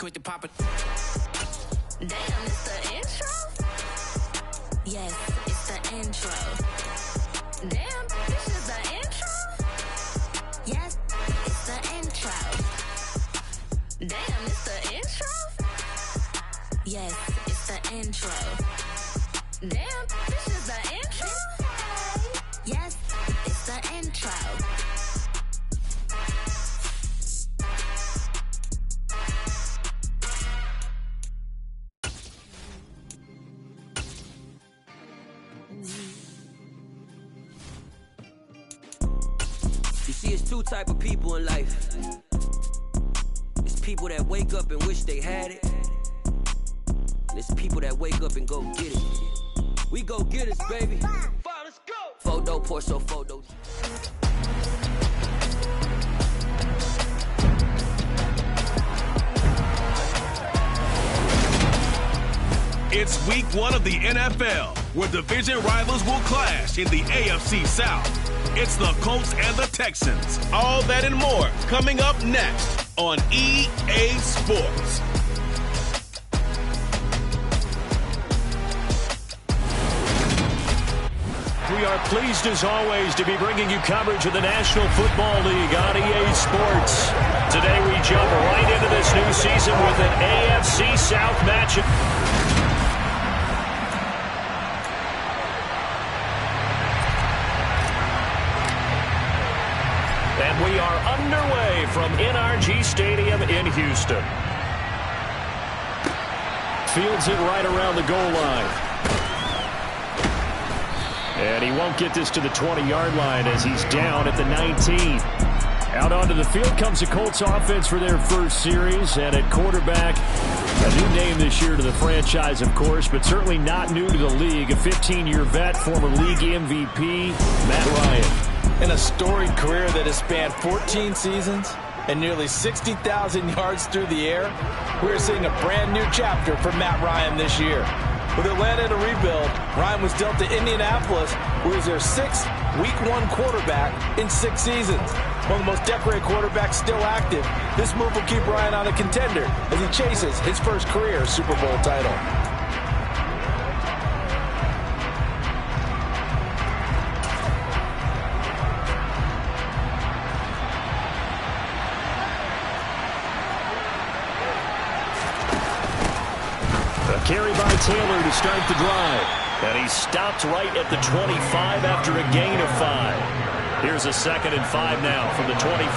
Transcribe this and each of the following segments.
quick to pop it. Damn, it's the intro? Yes, it's the intro. Damn, this is the intro? Yes, it's the intro. Damn, it's the intro? Yes, it's the intro. Damn, this is the intro? Yes, it's the intro. You see, it's two type of people in life. It's people that wake up and wish they had it. And it's people that wake up and go get it. We go get it, baby. Let's go. Photo, Porso, photo. It's week 1 of the NFL, where division rivals will clash in the AFC South. It's the Colts and the Texans. All that and more coming up next on EA Sports. We are pleased as always to be bringing you coverage of the National Football League on EA Sports. Today we jump right into this new season with an AFC South matchup. And we are underway from NRG Stadium in Houston. Fields it right around the goal line. And he won't get this to the 20-yard line as he's down at the 19. Out onto the field comes the Colts offense for their first series. And at quarterback, a new name this year to the franchise, of course, but certainly not new to the league. A 15-year vet, former league MVP, Matt Ryan. In a storied career that has spanned 14 seasons and nearly 60,000 yards through the air, we're seeing a brand new chapter for Matt Ryan this year. With Atlanta in a rebuild, Ryan was dealt to Indianapolis, who is their 6th Week 1 quarterback in 6 seasons. One of the most decorated quarterbacks still active, this move will keep Ryan on a contender as he chases his first career Super Bowl title. Carry by Taylor to start the drive. And he stopped right at the 25 after a gain of 5. Here's a 2nd and 5 now from the 25.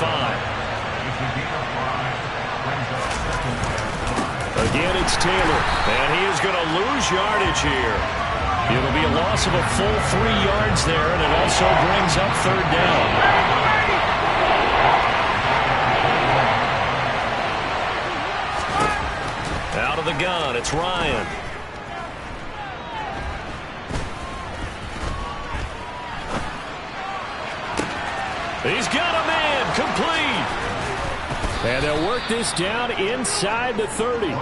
Again, it's Taylor. And he is going to lose yardage here. It'll be a loss of a full 3 yards there, and it also brings up 3rd down. Out of the gun, it's Ryan. He's got a man, complete. And they'll work this down inside the 30.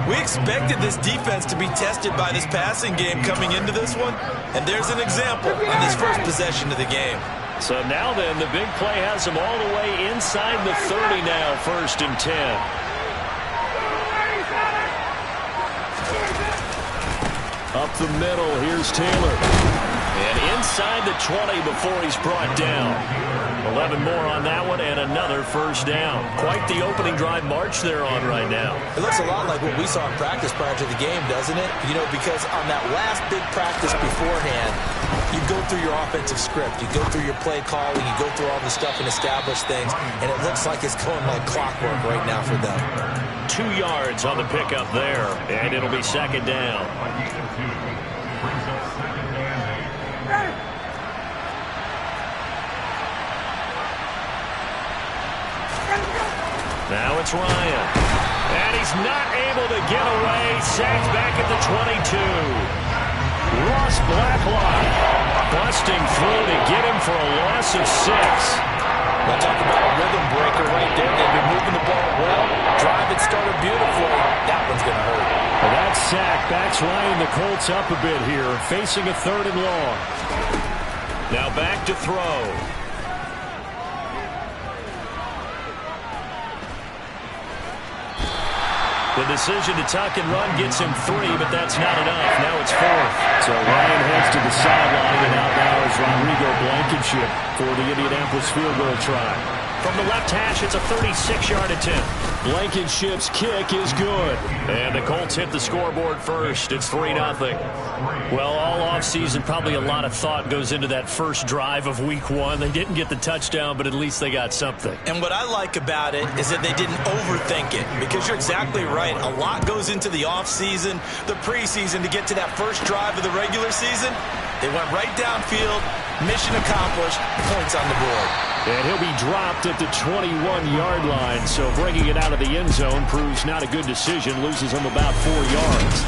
We expected this defense to be tested by this passing game coming into this one, and there's an example on this first possession of the game. So now then, the big play has him all the way inside the 30 now, 1st and 10. Up the middle, here's Taylor. And inside the 20 before he's brought down. 11 more on that one and another 1st down. Quite the opening drive march they're on right now. It looks a lot like what we saw in practice prior to the game, doesn't it? You know, because on that last big practice beforehand, you go through your offensive script. You go through your play calling. You go through all the stuff and establish things. And it looks like it's going like clockwork right now for them. 2 yards on the pickup there. And it'll be 2nd down. Now it's Ryan. And he's not able to get away. Sacked back at the 22. Ross Blacklock busting through to get him for a loss of 6. We'll talk about a rhythm breaker right there. They've been moving the ball well. Drive it started beautifully. That one's going to hurt. Well, that sack backs Ryan the Colts up a bit here, facing a 3rd and long. Now back to throw. The decision to tuck and run gets him 3, but that's not enough. Now it's 4th. So Ryan heads to the sideline, and out now is Rodrigo Blankenship for the Indianapolis field goal try. From the left hash, it's a 36-yard attempt. Blankenship's kick is good. And the Colts hit the scoreboard first. It's 3-0. Well, all offseason, probably a lot of thought goes into that first drive of Week 1. They didn't get the touchdown, but at least they got something. And what I like about it is that they didn't overthink it, because you're exactly right. A lot goes into the offseason, the preseason, to get to that first drive of the regular season. They went right downfield, mission accomplished, points on the board. And he'll be dropped at the 21-yard line, so bringing it out of the end zone proves not a good decision, loses him about 4 yards.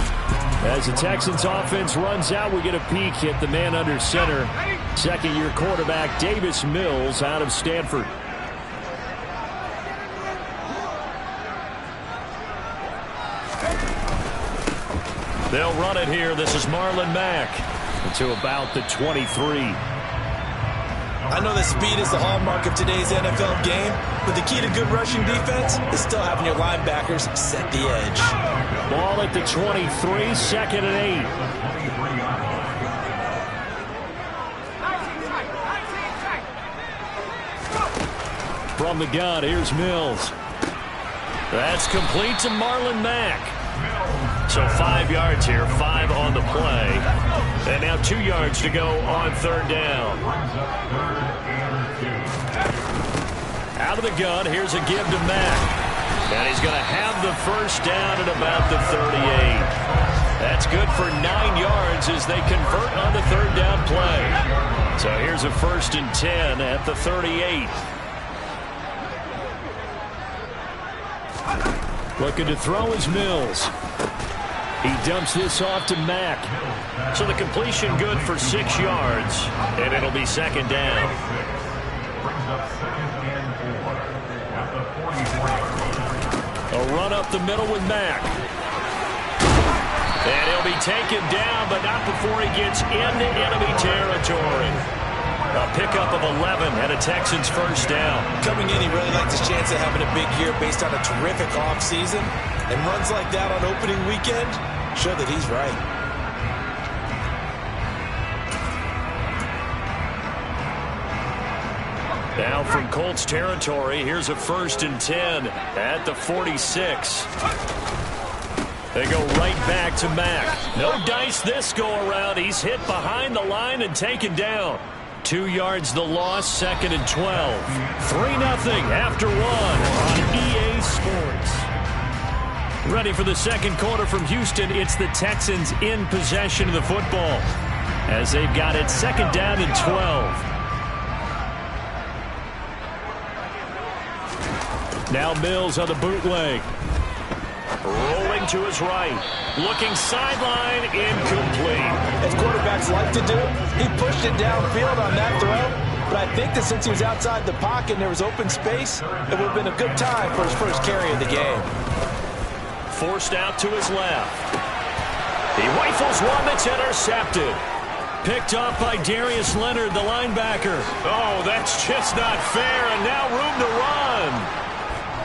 As the Texans offense runs out, we get a peek at the man under center. Second-year quarterback Davis Mills out of Stanford. They'll run it here. This is Marlon Mack to about the 23. I know that speed is the hallmark of today's NFL game, but the key to good rushing defense is still having your linebackers set the edge. Ball at the 23, 2nd and 8. From the gun, here's Mills. That's complete to Marlon Mack. So 5 yards here, 5 on the play. And now 2 yards to go on 3rd down. Out of the gun, here's a give to Mack. And he's going to have the first down at about the 38. That's good for 9 yards as they convert on the 3rd down play. So here's a 1st and 10 at the 38. Looking to throw is Mills. He dumps this off to Mack. So the completion good for 6 yards, and it'll be 2nd down. A run up the middle with Mack. And he'll be taken down, but not before he gets into enemy territory. A pickup of 11 and a Texans first down. Coming in, he really likes his chance of having a big year based on a terrific offseason. And runs like that on opening weekend show that he's right. Now from Colts territory, here's a 1st and 10 at the 46. They go right back to Mack. No dice this go around. He's hit behind the line and taken down. 2 yards the loss, 2nd and 12. 3-0 after 1 on EA Sports. Ready for the second quarter from Houston. It's the Texans in possession of the football as they've got it 2nd down and 12. Now Mills on the bootleg. Rolling to his right. Looking sideline, incomplete. As quarterbacks like to do, he pushed it downfield on that throw. But I think that since he was outside the pocket and there was open space, it would have been a good time for his first carry of the game. Forced out to his left. He rifles one that's intercepted. Picked up by Darius Leonard, the linebacker. Oh, that's just not fair, and now room to run.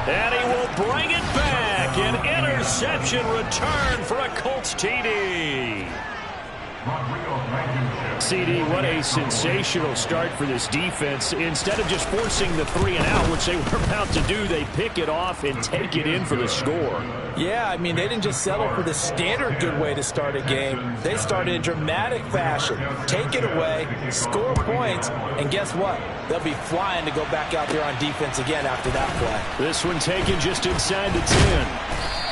And he will bring it back. An interception return for a Colts TD. CD, what a sensational start for this defense. Instead of just forcing the 3-and-out, which they were about to do, they pick it off and take it in for the score. Yeah, I mean, they didn't just settle for the standard good way to start a game. They started in dramatic fashion. Take it away, score points, and guess what? They'll be flying to go back out there on defense again after that play. This one taken just inside the 10.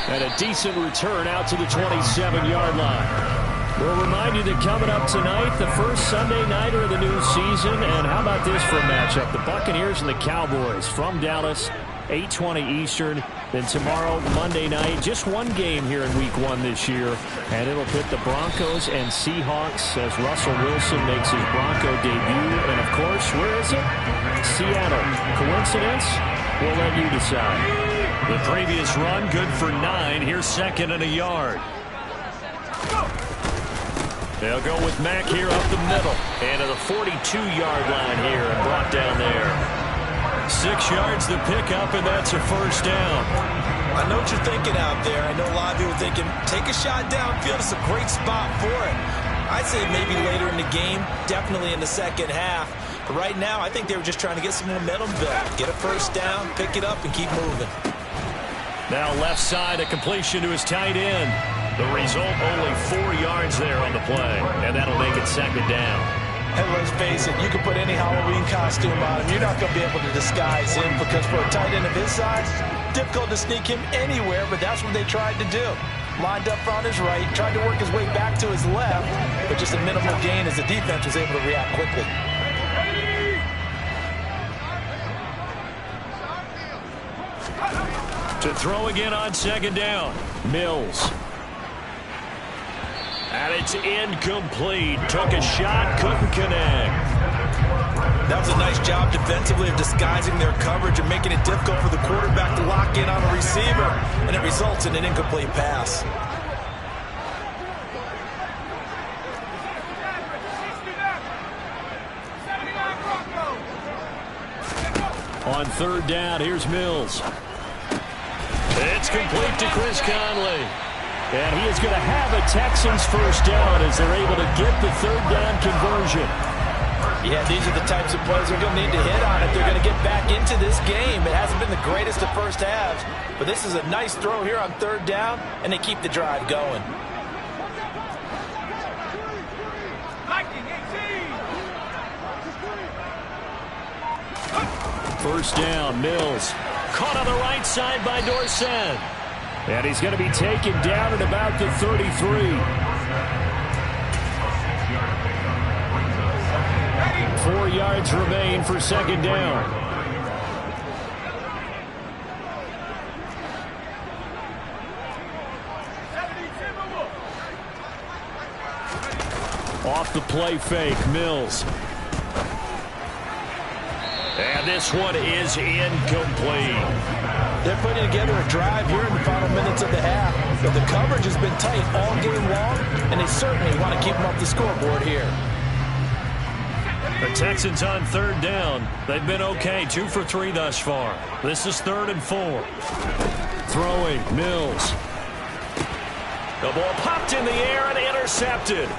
And a decent return out to the 27-yard line. We'll remind you that coming up tonight, the first Sunday nighter of the new season. And how about this for a matchup? The Buccaneers and the Cowboys from Dallas, 8:20 Eastern. Then tomorrow, Monday night, just one game here in Week 1 this year. And it'll pit the Broncos and Seahawks as Russell Wilson makes his Bronco debut. And, of course, where is it? Seattle. Coincidence? We'll let you decide. The previous run, good for 9. Here's 2nd and a yard. They'll go with Mack here up the middle. And to the 42-yard line here and brought down there. 6 yards the pickup, and that's a first down. I know what you're thinking out there. I know a lot of you are thinking, take a shot downfield. It's a great spot for it. I'd say maybe later in the game, definitely in the second half. But right now, I think they were just trying to get some momentum built. Get a first down, pick it up, and keep moving. Now left side, a completion to his tight end. The result, only 4 yards there on the play. And that'll make it second down. And let's face it, you can put any Halloween costume on him. You're not going to be able to disguise him because for a tight end of his size, difficult to sneak him anywhere, but that's what they tried to do. Lined up on his right, tried to work his way back to his left, but just a minimal gain as the defense was able to react quickly. To throw again on second down, Mills. And it's incomplete. Took a shot, couldn't connect. That was a nice job defensively of disguising their coverage and making it difficult for the quarterback to lock in on a receiver, and it results in an incomplete pass. On third down, here's Mills. It's complete to Chris Conley. And he is going to have a Texans first down as they're able to get the third down conversion. Yeah, these are the types of plays they're going to need to hit on if they're going to get back into this game. It hasn't been the greatest of first halves, but this is a nice throw here on third down, and they keep the drive going. First down, Mills. Caught on the right side by Dorsett. And he's going to be taken down at about the 33. Four yards remain for second down. Off the play fake, Mills. And this one is incomplete. They're putting together a drive here in the final minutes of the half. But the coverage has been tight all game long, and they certainly want to keep them off the scoreboard here. The Texans on third down. They've been okay, 2 for 3 thus far. This is 3rd and 4. Throwing, Mills. The ball popped in the air and intercepted.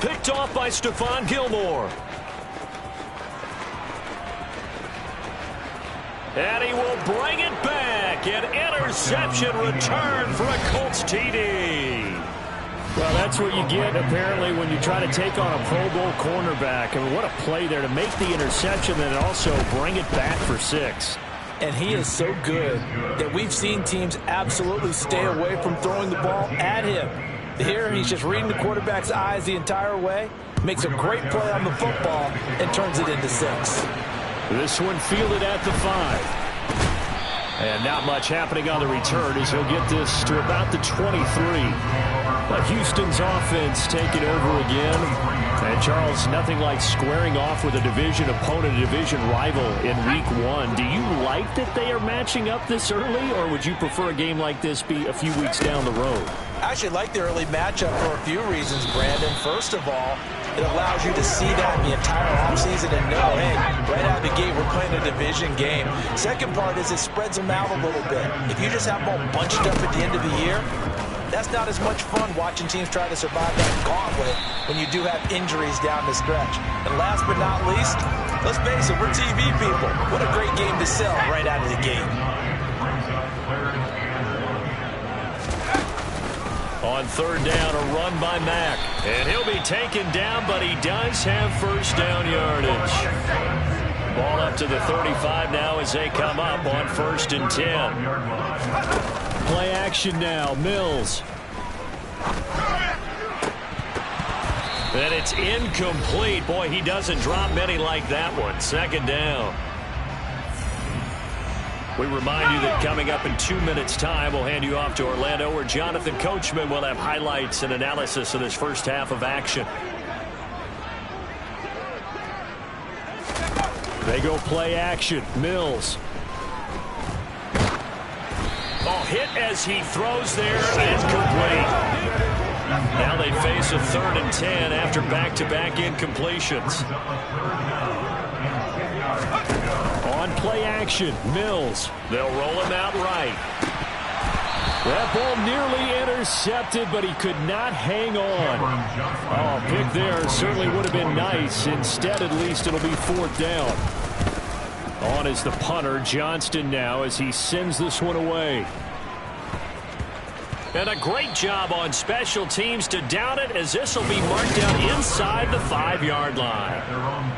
Picked off by Stephon Gilmore. And he will bring it back. An interception return for a Colts TD. Well, that's what you get, apparently, when you try to take on a Pro Bowl cornerback. I mean, what a play there to make the interception and also bring it back for 6. And he is so good that we've seen teams absolutely stay away from throwing the ball at him. Here, he's just reading the quarterback's eyes the entire way, makes a great play on the football, and turns it into 6. This one fielded at the 5. And not much happening on the return as he'll get this to about the 23. But Houston's offense taking over again. And Charles, nothing like squaring off with a division opponent, a division rival in week 1. Do you like that they are matching up this early, or would you prefer a game like this be a few weeks down the road? I actually like the early matchup for a few reasons, Brandon. First of all, it allows you to see that in the entire offseason and know, hey, right out of the gate, we're playing a division game. Second part is it spreads them out a little bit. If you just have them all bunched up at the end of the year, that's not as much fun watching teams try to survive that gauntlet when you do have injuries down the stretch. And last but not least, let's face it, we're TV people. What a great game to sell right out of the gate. On third down, a run by Mack. And he'll be taken down, but he does have first down yardage. Ball up to the 35 now as they come up on 1st and 10. Play action now, Mills. And it's incomplete. Boy, he doesn't drop many like that one. 2nd down. We remind you that coming up in 2 minutes' time, we'll hand you off to Orlando, where Jonathan Coachman will have highlights and analysis of this first half of action. They go play action. Mills. Oh, hit as he throws there. Incomplete. Now they face a 3rd and 10 after back-to-back incompletions. On play action, Mills. They'll roll him out right. That ball nearly intercepted, but he could not hang on. Oh, pick there certainly would have been nice. Instead, at least it'll be 4th down. On is the punter, Johnston, now as he sends this one away. And a great job on special teams to down it, as this will be marked down inside the 5-yard line.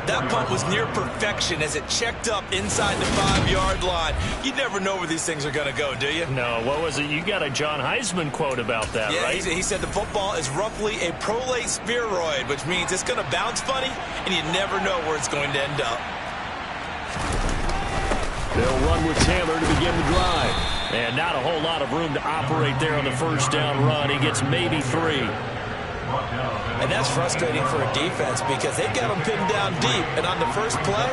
That punt was near perfection as it checked up inside the 5-yard line. You never know where these things are going to go, do you? No, what was it? You got a John Heisman quote about that, yeah, right? He said the football is roughly a prolate spheroid, which means it's going to bounce funny, and you never know where it's going to end up. They'll run with Taylor to begin the drive. And not a whole lot of room to operate there on the first down run. He gets maybe 3. And that's frustrating for a defense because they've got them pinned down deep. And on the first play,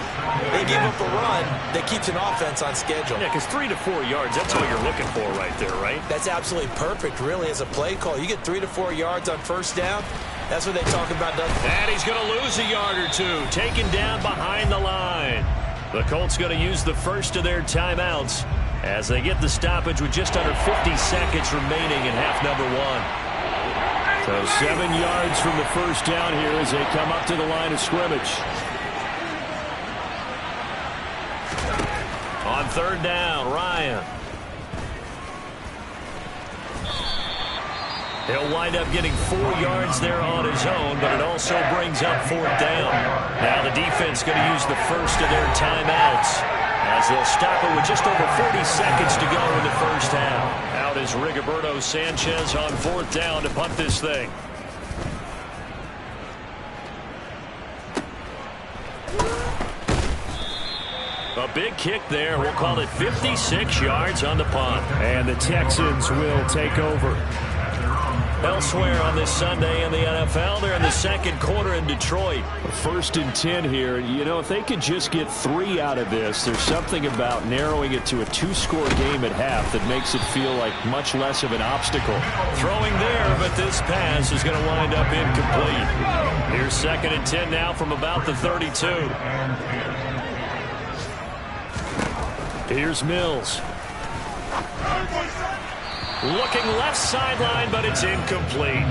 they give up a run that keeps an offense on schedule. Yeah, because 3 to 4 yards, that's what you're looking for right there, right? That's absolutely perfect, really, as a play call. You get 3 to 4 yards on first down, that's what they talk about. And he's going to lose a yard or two, taken down behind the line. The Colts going to use the first of their timeouts as they get the stoppage with just under 50 seconds remaining in half number 1. So 7 yards from the first down here as they come up to the line of scrimmage. On 3rd down, Ryan. He'll wind up getting 4 yards there on his own, but it also brings up 4th down. Now the defense going to use the first of their timeouts as they'll stop it with just over 40 seconds to go in the first half. Out is Rigoberto Sanchez on 4th down to punt this thing. A big kick there. We'll call it 56 yards on the punt. And the Texans will take over. Elsewhere on this Sunday in the NFL, they're in the second quarter in Detroit. 1st and 10 here. You know, if they could just get 3 out of this, there's something about narrowing it to a 2-score game at half that makes it feel like much less of an obstacle. Throwing there, but this pass is going to wind up incomplete. Here's 2nd and 10 now from about the 32. Here's Mills. Looking left sideline, but it's incomplete.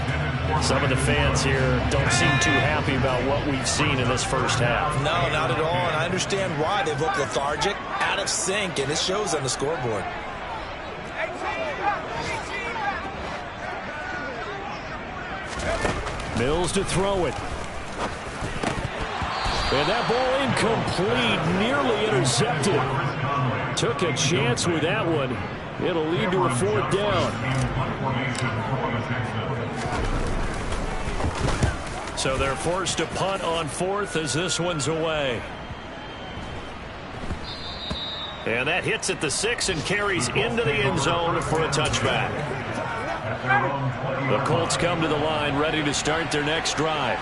Some of the fans here don't seem too happy about what we've seen in this first half. No, not at all, and I understand why. They've looked lethargic, out of sync, and it shows on the scoreboard. Mills to throw it. And that ball incomplete, nearly intercepted. Took a chance with that one. It'll lead to a 4th down. So they're forced to punt on 4th as this one's away. And that hits at the 6 and carries into the end zone for a touchback. The Colts come to the line ready to start their next drive.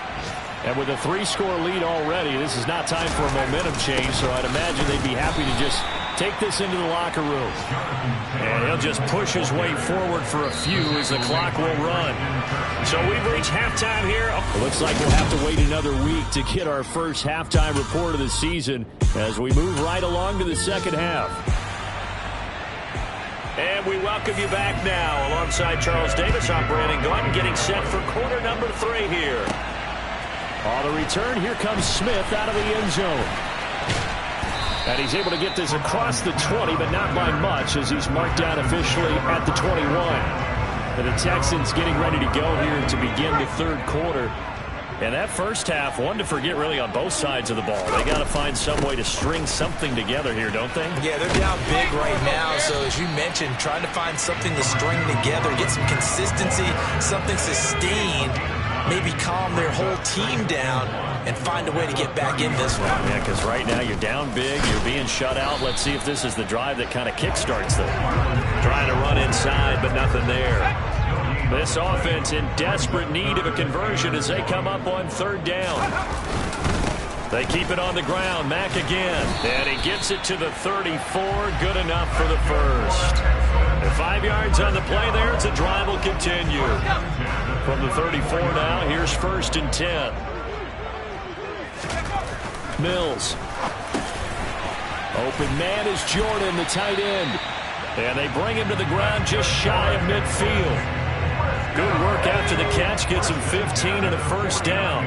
And with a 3-score lead already, this is not time for a momentum change, so I'd imagine they'd be happy to just take this into the locker room. And he'll just push his way forward for a few as the clock will run. So we've reached halftime here. It looks like we'll have to wait another week to get our first halftime report of the season as we move right along to the second half. And we welcome you back now. Alongside Charles Davis, I'm Brandon Gordon, getting set for quarter number 3 here. On the return, here comes Smith out of the end zone. And he's able to get this across the 20, but not by much as he's marked down officially at the 21. And the Texans getting ready to go here to begin the 3rd quarter. And that first half, one to forget really on both sides of the ball. They got to find some way to string something together here, don't they? Yeah, they're down big right now. So as you mentioned, trying to find something to string together, get some consistency, something sustained, maybe calm their whole team down and find a way to get back in this one. Yeah, because right now you're down big, you're being shut out. Let's see if this is the drive that kind of kickstarts them. Trying to run inside, but nothing there. This offense in desperate need of a conversion as they come up on 3rd down. They keep it on the ground. Mack again. And he gets it to the 34. Good enough for the first. And 5 yards on the play there. It's a drive will continue. From the 34 now, here's 1st and 10. Mills. Open man is Jordan, the tight end. And they bring him to the ground just shy of midfield. Good work after the catch. Gets him 15 and a first down.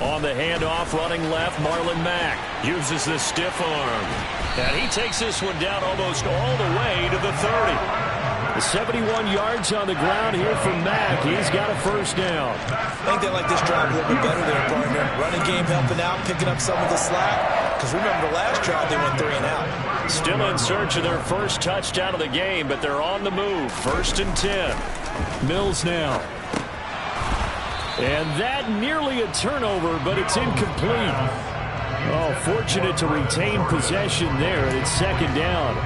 On the handoff, running left, Marlon Mack uses the stiff arm. And he takes this one down almost all the way to the 30. The 71 yards on the ground here from Mack. He's got a first down. I think they like this drive a little bit better there, partner. Running game helping out, picking up some of the slack. Because remember, the last drive they went 3 and out. Still in search of their first touchdown of the game, but they're on the move. 1st and 10. Mills now. And that nearly a turnover, but it's incomplete. Oh, fortunate to retain possession there, and it's 2nd down.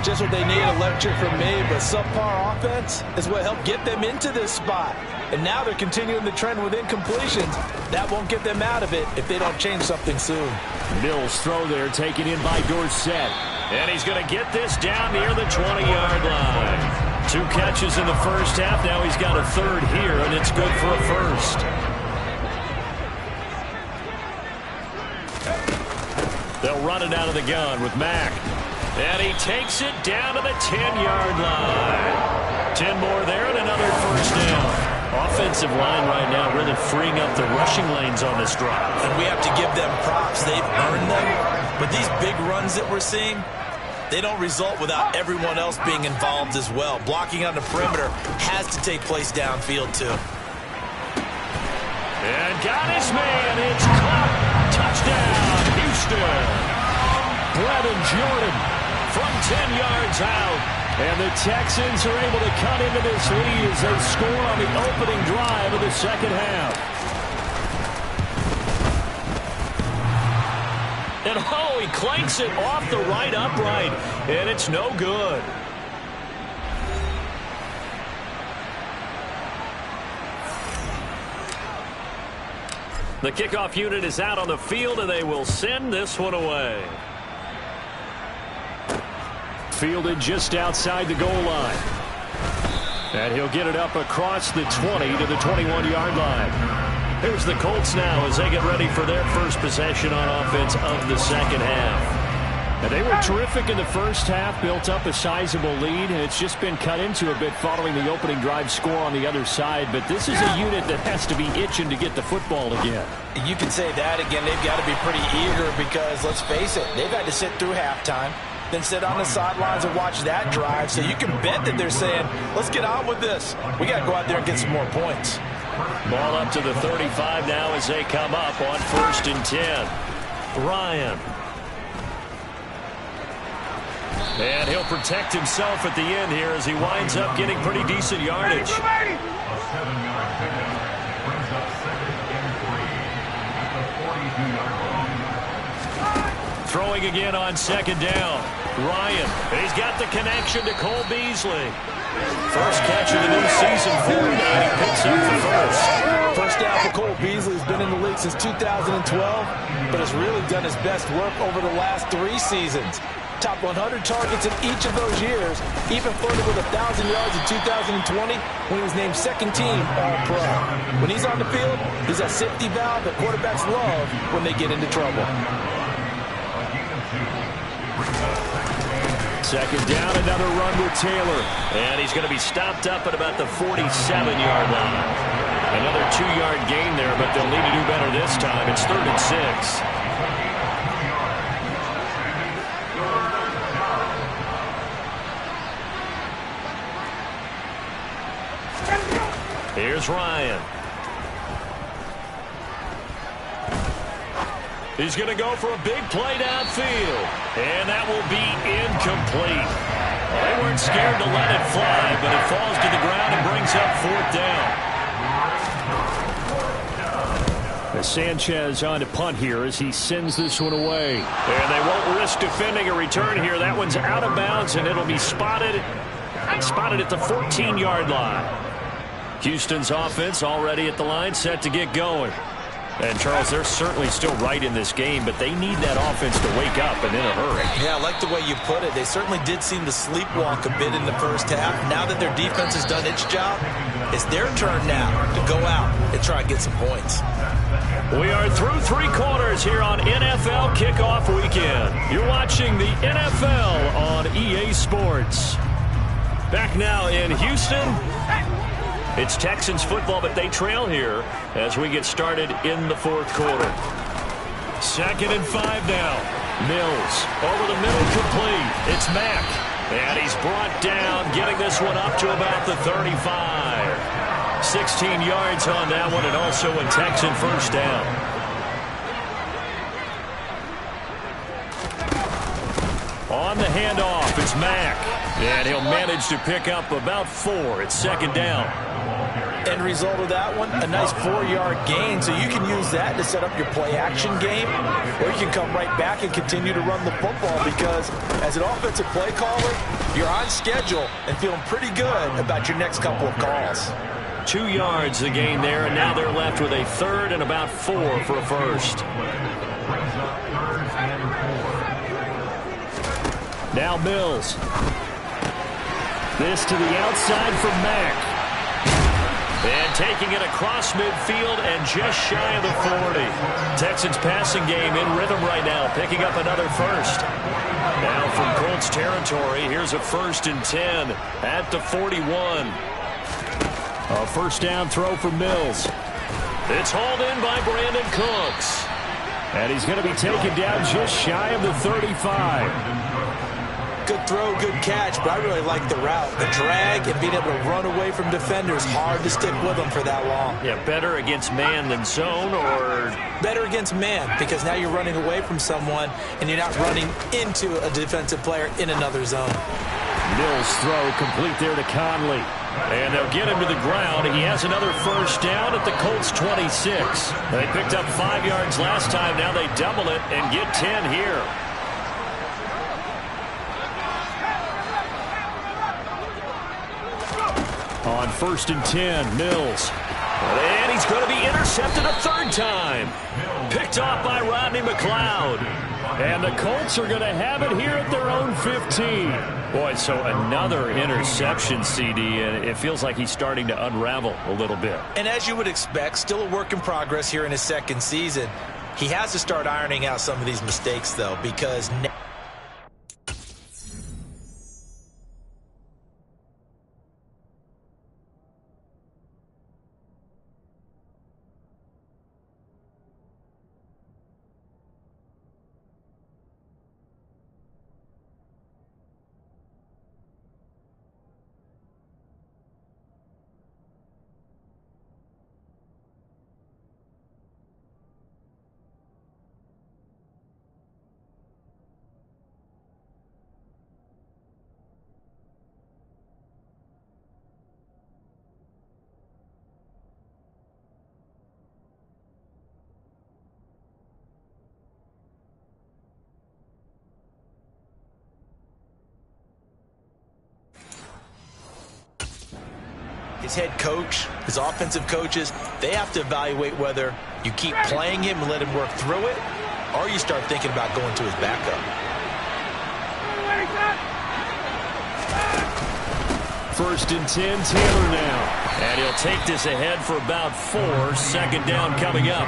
Just what they need, a lecture from me, but subpar offense is what helped get them into this spot. And now they're continuing the trend with incompletions. That won't get them out of it if they don't change something soon. Mills throw there, taken in by Dorsett. And he's going to get this down near the 20-yard line. 2 catches in the first half. Now he's got a 3rd here, and it's good for a first. They'll run it out of the gun with Mack. And he takes it down to the 10-yard line. 10 more there and another first down. Offensive line right now really freeing up the rushing lanes on this drive. And we have to give them props. They've earned them. But these big runs that we're seeing, they don't result without everyone else being involved as well. Blocking on the perimeter has to take place downfield, too. And got his man. It's caught. Touchdown, Houston. Brevin Jordan from 10 yards out. And the Texans are able to cut into this lead as they score on the opening drive of the second half. And oh, he clanks it off the right upright, and it's no good. The kickoff unit is out on the field, and they will send this one away. Fielded just outside the goal line. And he'll get it up across the 20 to the 21-yard line. Here's the Colts now as they get ready for their first possession on offense of the second half. And they were terrific in the first half, built up a sizable lead, and it's just been cut into a bit following the opening drive score on the other side. But this is a unit that has to be itching to get the football again. You can say that again. They've got to be pretty eager because, let's face it, they've had to sit through halftime, then sit on the sidelines and watch that drive. So you can bet that they're saying, let's get on with this. We got to go out there and get some more points. Ball up to the 35 now as they come up on 1st and 10. Ryan. And he'll protect himself at the end here as he winds up getting pretty decent yardage. Throwing again on 2nd down. Ryan, he's got the connection to Cole Beasley. First catch of the new season for him, and he picks up the first. First down for Cole Beasley. Has been in the league since 2012, but has really done his best work over the last 3 seasons. Top 100 targets in each of those years, even further with 1,000 yards in 2020 when he was named 2nd team All-Pro. When he's on the field, he's a safety valve that quarterbacks love when they get into trouble. 2nd down, another run with Taylor. And he's going to be stopped up at about the 47-yard line. Another 2-yard gain there, but they'll need to do better this time. It's 3rd and 6. Here's Ryan. He's going to go for a big play downfield. And that will be incomplete. Well, they weren't scared to let it fly, but it falls to the ground and brings up 4th down. Sanchez on to punt here as he sends this one away. And they won't risk defending a return here. That one's out of bounds, and it'll be spotted at the 14-yard line. Houston's offense already at the line, set to get going. And, Charles, they're certainly still right in this game, but they need that offense to wake up and in a hurry. Yeah, I like the way you put it. They certainly did seem to sleepwalk a bit in the first half. Now that their defense has done its job, it's their turn now to go out and try and get some points. We are through 3 quarters here on NFL Kickoff Weekend. You're watching the NFL on EA Sports. Back now in Houston. It's Texans football, but they trail here as we get started in the 4th quarter. 2nd and 5 now. Mills over the middle, complete. It's Mack. And he's brought down, getting this one up to about the 35. 16 yards on that one, and also a Texan first down. On the handoff, it's Mack. And he'll manage to pick up about 4. It's 2nd down. End result of that one, a nice 4-yard gain, so you can use that to set up your play-action game, or you can come right back and continue to run the football because as an offensive play caller, you're on schedule and feeling pretty good about your next couple of calls. 2 yards the gain there, and now they're left with a 3rd and about 4 for a first. Now Mills. This to the outside for Mack. And taking it across midfield and just shy of the 40. Texans passing game in rhythm right now, picking up another first. Now from Colts territory, here's a 1st and 10 at the 41. A first down throw for Mills. It's hauled in by Brandon Cooks. And he's going to be taken down just shy of the 35. Good throw, good catch, but I really like the route. The drag and being able to run away from defenders, hard to stick with them for that long. Yeah, better against man than zone, or? Better against man, because now you're running away from someone and you're not running into a defensive player in another zone. Mills throw complete there to Conley. And they'll get him to the ground. He has another first down at the Colts 26. They picked up 5 yards last time. Now they double it and get 10 here. On 1st and 10, Mills. And he's going to be intercepted a 3rd time. Picked off by Rodney McLeod. And the Colts are going to have it here at their own 15. Boy, so another interception, CD, and it feels like he's starting to unravel a little bit. And as you would expect, still a work in progress here in his 2nd season. He has to start ironing out some of these mistakes, though, because his head coach, his offensive coaches, they have to evaluate whether you keep playing him and let him work through it, or you start thinking about going to his backup. 1st and 10, Taylor now. And he'll take this ahead for about 4. 2nd down coming up.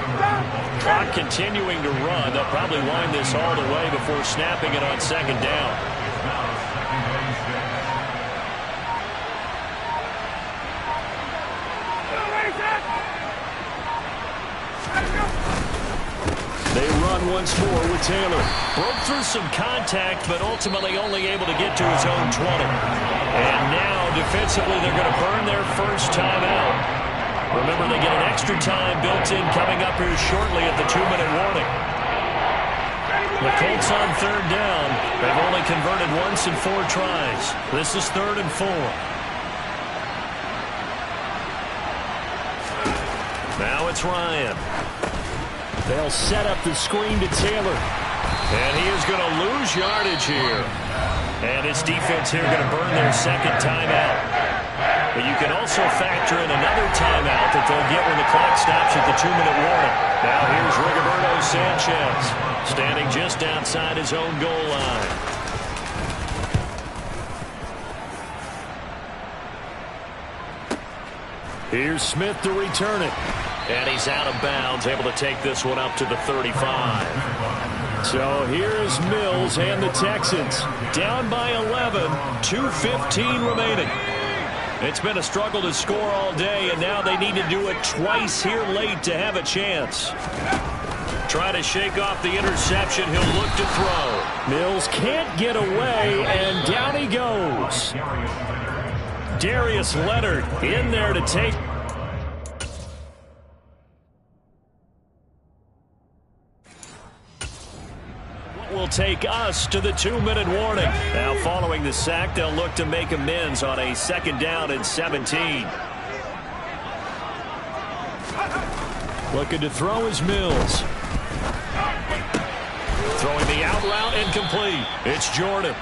Clock continuing to run. They'll probably wind this all the way before snapping it on 2nd down. They run once more with Taylor. Broke through some contact, but ultimately only able to get to his own 20. And now, defensively, they're going to burn their first timeout. Remember, they get an extra time built in coming up here shortly at the 2-minute warning. The Colts on 3rd down. They've only converted once in 4 tries. This is 3rd and 4. Now it's Ryan. They'll set up the screen to Taylor. And he is going to lose yardage here. And his defense here going to burn their 2nd timeout. But you can also factor in another timeout that they'll get when the clock stops at the 2-minute warning. Now here's Rigoberto Sanchez, standing just outside his own goal line. Here's Smith to return it. And he's out of bounds, able to take this one up to the 35. So here's Mills and the Texans. Down by 11, 2:15 remaining. It's been a struggle to score all day, and now they need to do it twice here late to have a chance. Try to shake off the interception. He'll look to throw. Mills can't get away, and down he goes. Darius Leonard in there to take. Will take us to the 2-minute warning. Now following the sack, they'll look to make amends on a 2nd down and 17. Looking to throw is Mills. Throwing the out route incomplete. It's Jordan.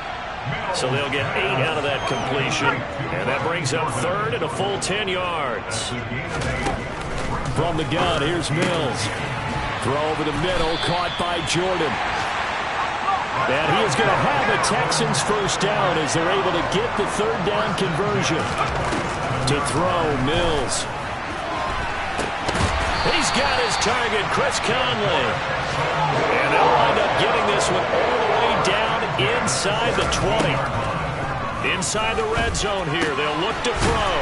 So they'll get 8 out of that completion. And that brings up 3rd and a full 10 yards. From the gun, here's Mills. Throw over the middle, caught by Jordan. And he is going to have the Texans first down as they're able to get the 3rd down conversion. To throw, Mills. He's got his target, Chris Conley. And they'll wind up getting this one all the way down inside the 20. Inside the red zone here, they'll look to throw.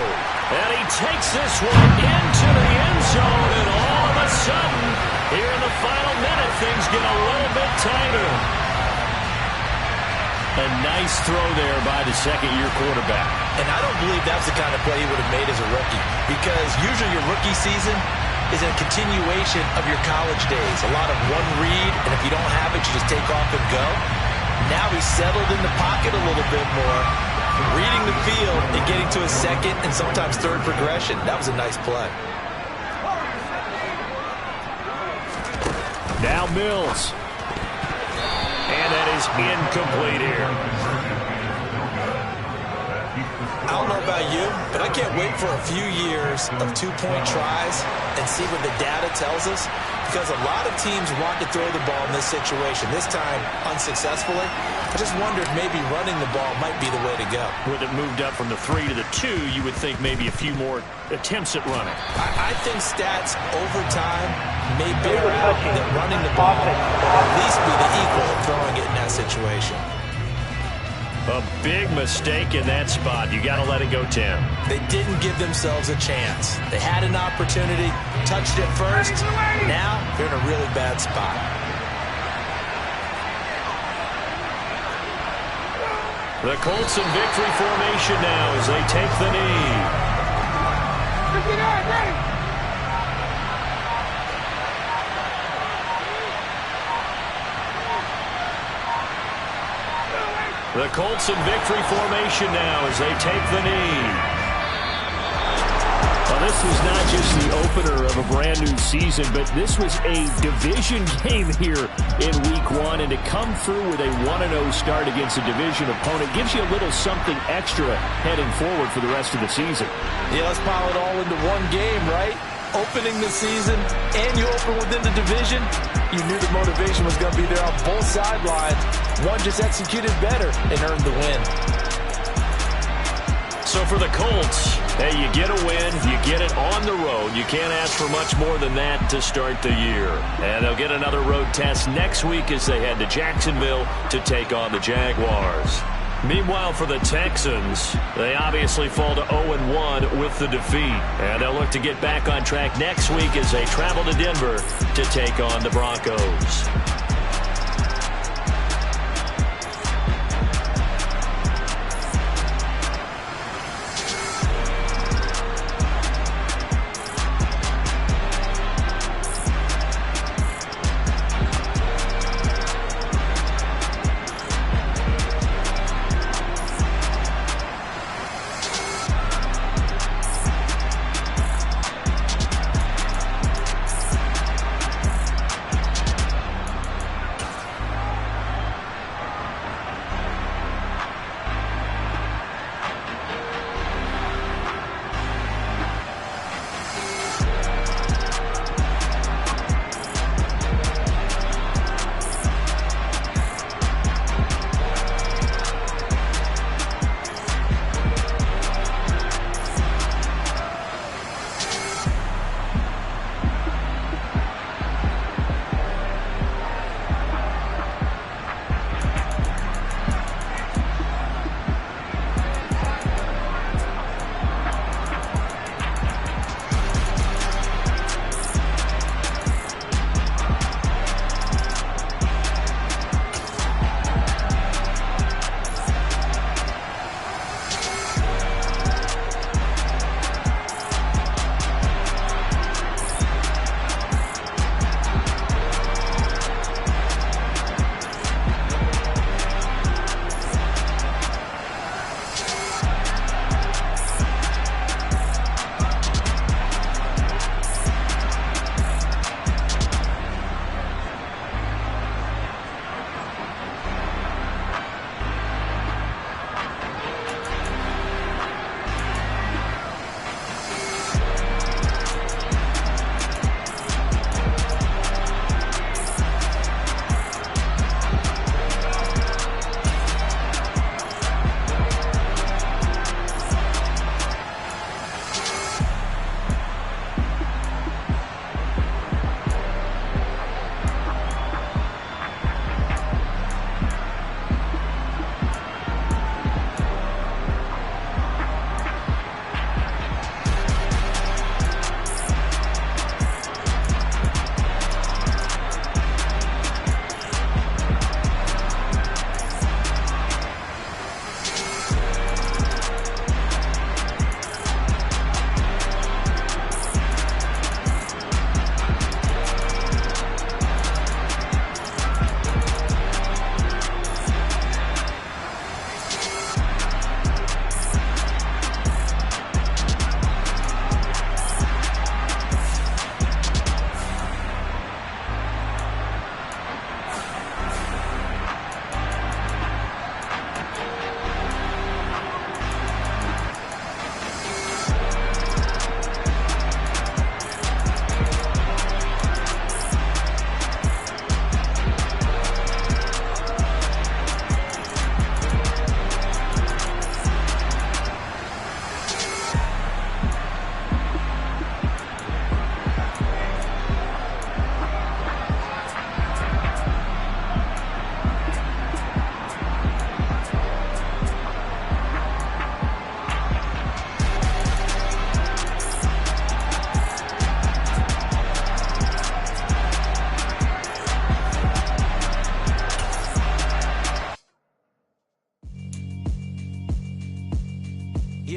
And he takes this one into the end zone. And all of a sudden, here in the final minute, things get a little bit tighter. A nice throw there by the 2nd-year quarterback. And I don't believe that's the kind of play he would have made as a rookie, because usually your rookie season is a continuation of your college days. A lot of one read, and if you don't have it, you just take off and go. Now he's settled in the pocket a little bit more, reading the field and getting to his 2nd and sometimes 3rd progression. That was a nice play. Now Mills. And that is incomplete here. I don't know about you, but I can't wait for a few years of 2-point tries and see what the data tells us, because a lot of teams want to throw the ball in this situation, this time unsuccessfully. I just wonder if maybe running the ball might be the way to go. With it moved up from the 3 to the 2, you would think maybe a few more attempts at running. I think stats over time may bear out that running the ball will at least be the equal of throwing it in that situation. A big mistake in that spot. You got to let it go, Tim. They didn't give themselves a chance. They had an opportunity, touched it first. Now they're in a really bad spot. The Colts in victory formation now as they take the knee. The Colts in victory formation now as they take the knee. Well, this was not just the opener of a brand new season, but this was a division game here in Week 1. And to come through with a 1-0 start against a division opponent gives you a little something extra heading forward for the rest of the season. Yeah, let's pile it all into one game, right? Opening the season, and you open within the division. You knew the motivation was going to be there on both sidelines. One just executed better and earned the win. So for the Colts, hey, you get a win, you get it on the road. You can't ask for much more than that to start the year. And they'll get another road test next week as they head to Jacksonville to take on the Jaguars. Meanwhile, for the Texans, they obviously fall to 0-1 with the defeat. And they'll look to get back on track next week as they travel to Denver to take on the Broncos.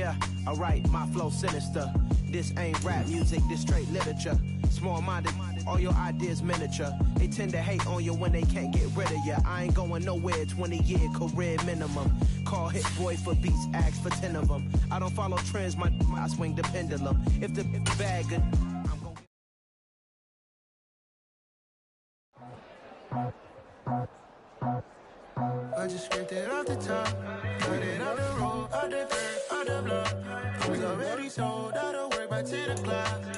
Yeah, alright, my flow sinister. This ain't rap music, this straight literature. Small-minded, all your ideas miniature. They tend to hate on you when they can't get rid of you. I ain't going nowhere, 20-year career minimum. Call Hit Boy for beats, ask for 10 of them. I don't follow trends, I swing the pendulum. If the bag good, I'm gon' I just scraped it off the top, cut it off the road, off the dirt, off the block. It was already sold, out of work by 10 o'clock.